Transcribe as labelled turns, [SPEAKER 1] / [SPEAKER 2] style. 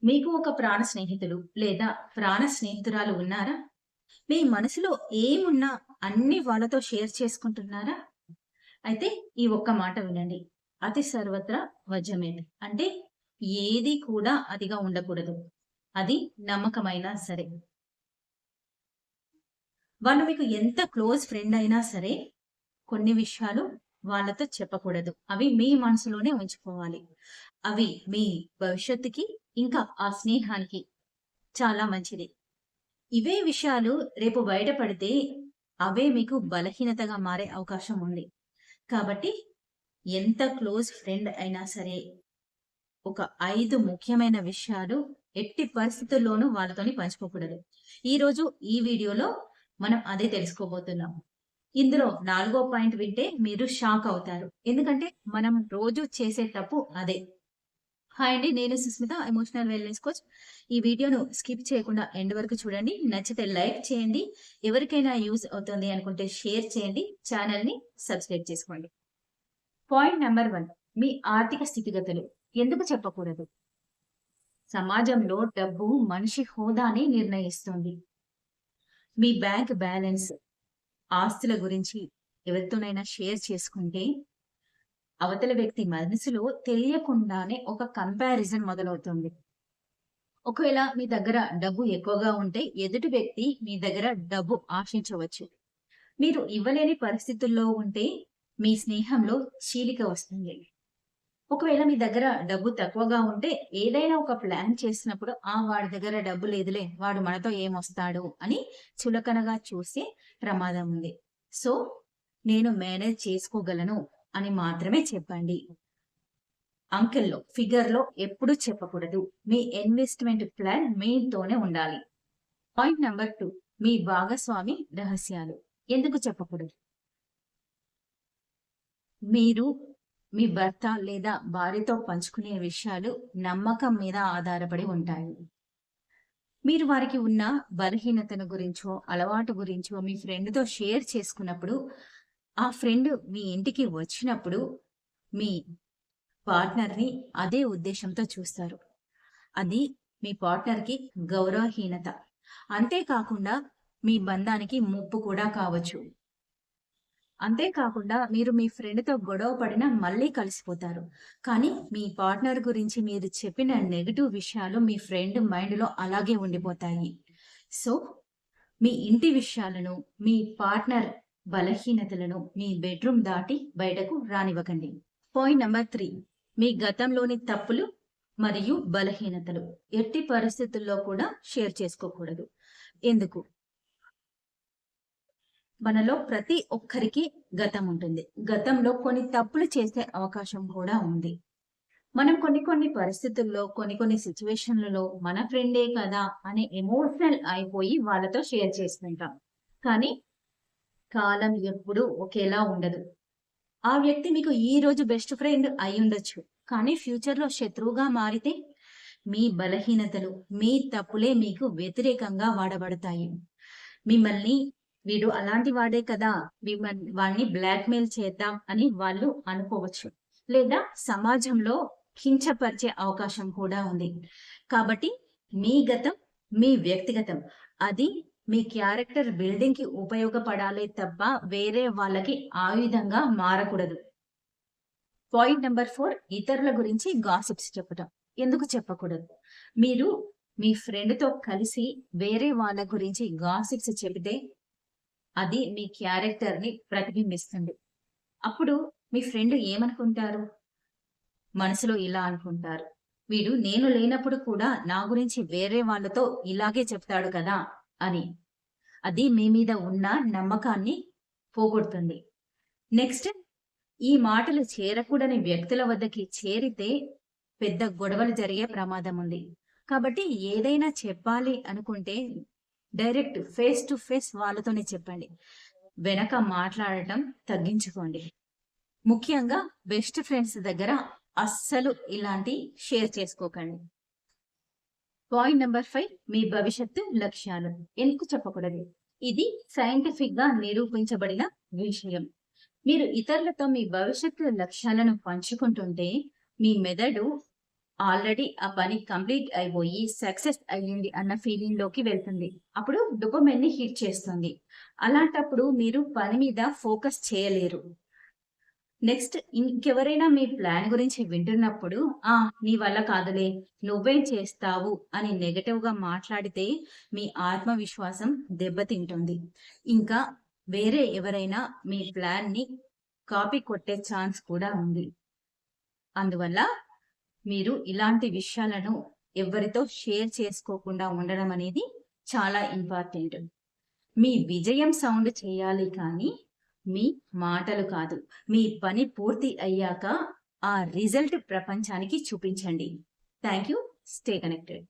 [SPEAKER 1] మీకు ఒక ప్రాణ స్నేహితులు లేదా ప్రాణ స్నేహితురాలు ఉన్నారా? మీ మనసులో ఏమున్నా అన్నీ వాళ్ళతో షేర్ చేసుకుంటున్నారా? అయితే ఈ ఒక్క మాట వినండి. అతి సర్వత్రా వజ్రమేమి. అంటే ఏది కూడా అతిగా ఉండకూడదు. అది నమ్మకమైనా సరే. వాళ్ళు మీకు ఎంత క్లోజ్ ఫ్రెండ్ అయినా సరే, కొన్ని విషయాలు వాళ్ళతో చెప్పకూడదు. అవి మీ మనసులోనే ఉంచుకోవాలి. అవి మీ భవిష్యత్తుకి, ఇంకా ఆ స్నేహానికి చాలా మంచిది. ఇవే విషయాలు రేపు బయటపడితే అవే మీకు బలహీనతగా మారే అవకాశం ఉంది. కాబట్టి ఎంత క్లోజ్ ఫ్రెండ్ అయినా సరే, ఒక 5 ముఖ్యమైన విషయాలు ఎట్టి పరిస్థితుల్లోనూ వాళ్ళతోని పంచుకోకూడదు. ఈరోజు ఈ వీడియోలో మనం అదే తెలుసుకోబోతున్నాం. ఇందులో నాలుగో పాయింట్ వింటే మీరు షాక్ అవుతారు. ఎందుకంటే మనం రోజు చేసే తప్పు అదే. హాయ్ అండి. నేను సుస్మిత, ఎమోషనల్ వెల్‌నెస్ కోచ్. ఈ వీడియోను స్కిప్ చేయకుండా ఎండ్ వరకు చూడండి. నచ్చితే లైక్ చేయండి. ఎవరికైనా యూజ్ అవుతుంది అనుకుంటే షేర్ చేయండి. ఛానెల్‌ని సబ్స్క్రైబ్ చేసుకోండి. పాయింట్ నంబర్ 1, మీ ఆర్థిక స్థితిగతులు ఎందుకు చెప్పకూడదు? సమాజంలో డబ్బు మనిషి హోదాని నిర్ణయిస్తుంది. మీ బ్యాంక్ బ్యాలెన్స్, ఆస్తుల గురించి ఎవరితోనైనా షేర్ చేసుకుంటే అవతల వ్యక్తి మనసులో తెలియకుండానే ఒక కంపారిజన్ మొదలవుతుంది. ఒకవేళ మీ దగ్గర డబ్బు ఎక్కువగా ఉంటే ఎదుటి వ్యక్తి మీ దగ్గర డబ్బు ఆశించవచ్చు. మీరు ఇవ్వలేని పరిస్థితుల్లో ఉంటే మీ స్నేహంలో చీలిక వస్తుంది. ఒకవేళ మీ దగ్గర డబ్బు తక్కువగా ఉంటే ఏదైనా ఒక ప్లాన్ చేసినప్పుడు వాడి దగ్గర డబ్బు లేదులే, వాడు మనతో ఏమొస్తాడు అని చులకనగా చూసే ప్రమాదం ఉంది. సో, నేను మేనేజ్ చేసుకోగలను అని మాత్రమే చెప్పండి. అంకెల్లో, ఫిగర్‌లో ఎప్పుడూ చెప్పకూడదు. మీ ఇన్వెస్ట్‌మెంట్ ప్లాన్ మీతోనే ఉండాలి. పాయింట్ నంబర్ 2, మీ భాగస్వామి రహస్యాలు ఎందుకు చెప్పకూడదు? మీరు మీ భర్త లేదా భార్యతో పంచుకునే విషయాలు నమ్మకం మీద ఆధారపడి ఉంటాయి. మీరు వారికి ఉన్న బలహీనతను గురించో, అలవాటు గురించో మీ ఫ్రెండ్‌తో షేర్ చేసుకున్నప్పుడు, ఆ ఫ్రెండ్ మీ ఇంటికి వచ్చినప్పుడు మీ పార్ట్నర్‌ని అదే ఉద్దేశ్యంతో చూస్తారు. అది మీ పార్ట్నర్‌కి గౌరవహీనత. అంతేకాకుండా మీ బంధానికి ముప్పు కూడా కావచ్చు. అంతేకాకుండా మీరు మీ ఫ్రెండ్‌తో గొడవ పడినా మళ్ళీ కలిసిపోతారు. కానీ మీ పార్ట్నర్ గురించి మీరు చెప్పిన నెగెటివ్ విషయాలు మీ ఫ్రెండ్ మైండ్‌లో అలాగే ఉండిపోతాయి. సో, మీ ఇంటి విషయాలను, మీ పార్ట్నర్ బలహీనతలను మీ బెడ్‌రూమ్ దాటి బయటకు రానివ్వకండి. పాయింట్ నంబర్ 3, మీ గతంలోని తప్పులు మరియు బలహీనతలు ఎట్టి పరిస్థితుల్లో కూడా షేర్ చేసుకోకూడదు. ఎందుకు? మనలో ప్రతి ఒక్కరికి గతం ఉంటుంది. గతంలో కొన్ని తప్పులు చేసే అవకాశం కూడా ఉంది. మనం కొన్ని పరిస్థితుల్లో, కొన్ని సిట్యుయేషన్‌లలో మన ఫ్రెండే కదా అని ఎమోషనల్ అయిపోయి వాళ్ళతో షేర్ చేసుకుంటాం. కానీ కాలం ఎప్పుడూ ఒకేలా ఉండదు. ఆ వ్యక్తి మీకు ఈరోజు బెస్ట్ ఫ్రెండ్ అయ్యుండొచ్చు. కానీ ఫ్యూచర్‌లో శత్రువుగా మారితే మీ బలహీనతలు, మీ తప్పులే మీకు వ్యతిరేకంగా వాడబడతాయి. మిమ్మల్ని వీడు అలాంటి వాడే కదా! వాడిని బ్లాక్‌మెయిల్ చేద్దాం అని వాళ్ళు అనుకోవచ్చు. లేదా సమాజంలో కించపరిచే అవకాశం కూడా ఉంది. కాబట్టి మీ గతం, మీ వ్యక్తిగతం అది మీ క్యారెక్టర్ బిల్డింగ్‌కి ఉపయోగపడాలే తప్ప వేరే వాళ్ళకి ఆయుధంగా మారకూడదు. పాయింట్ నంబర్ 4, ఇతరుల గురించి గాసిప్స్ చెప్పటం. ఎందుకు చెప్పకూడదు? మీరు మీ ఫ్రెండ్‌తో కలిసి వేరే వాళ్ళ గురించి గాసిప్స్ చెబితే అది మీ క్యారెక్టర్‌ని ప్రతిబింబిస్తుంది. అప్పుడు మీ ఫ్రెండ్ ఏమనుకుంటారు? మనసులో ఇలా అనుకుంటారు. వీడు నేను లేనప్పుడు కూడా నా గురించి వేరే వాళ్ళతో ఇలాగే చెప్తాడు కదా! అని. అది మీ మీద ఉన్న నమ్మకాన్ని పోగొడుతుంది. నెక్స్ట్, ఈ మాటలు చేరకూడని వ్యక్తుల వద్దకి చేరితే పెద్ద గొడవలు జరిగే ప్రమాదం ఉంది. కాబట్టి ఏదైనా చెప్పాలి అనుకుంటే డైరెక్ట్ ఫేస్ టు ఫేస్ వాళ్ళతోనే చెప్పండి. వెనక మాట్లాడటం తగ్గించుకోండి. ముఖ్యంగా బెస్ట్ ఫ్రెండ్స్ దగ్గర అస్సలు ఇలాంటి షేర్ చేసుకోకండి. పాయింట్ నంబర్ 5, మీ భవిష్యత్తు లక్ష్యాలు ఎందుకు చెప్పకూడదు? ఇది సైంటిఫిక్‌గా నిరూపించబడిన విషయం. మీరు ఇతరులతో మీ భవిష్యత్తు లక్ష్యాలను పంచుకుంటుంటే మీ మెదడు ఆల్రెడీ ఆ పని కంప్లీట్ అయిపోయి సక్సెస్ అయ్యింది అన్న ఫీలింగ్ లోకి వెళ్తుంది. అప్పుడు డోపమైన్ ని హిట్ చేస్తుంది. అలాంటప్పుడు మీరు పని మీద ఫోకస్ చేయలేరు. నెక్స్ట్ ఇంకెవరైనా మీ ప్లాన్ గురించి వింటున్నప్పుడు, "ఆ! నీ వల్ల కాదులే, నువ్వేం చేస్తావు" అని నెగెటివ్‌గా మాట్లాడితే మీ ఆత్మవిశ్వాసం దెబ్బతింటుంది. ఇంకా వేరే ఎవరైనా మీ ప్లాన్‌ని కాపీ కొట్టే ఛాన్స్ కూడా ఉంది. అందువల్ల మీరు ఇలాంటి విషయాలను ఎవ్వరితో షేర్ చేసుకోకుండా ఉండడం అనేది చాలా ఇంపార్టెంట్. మీ విజయం సౌండ్ చేయాలి కానీ, మీ మాటలు కాదు. మీ పని పూర్తి అయ్యాక ఆ రిజల్ట్ ప్రపంచానికి చూపించండి. Thank you. Stay connected.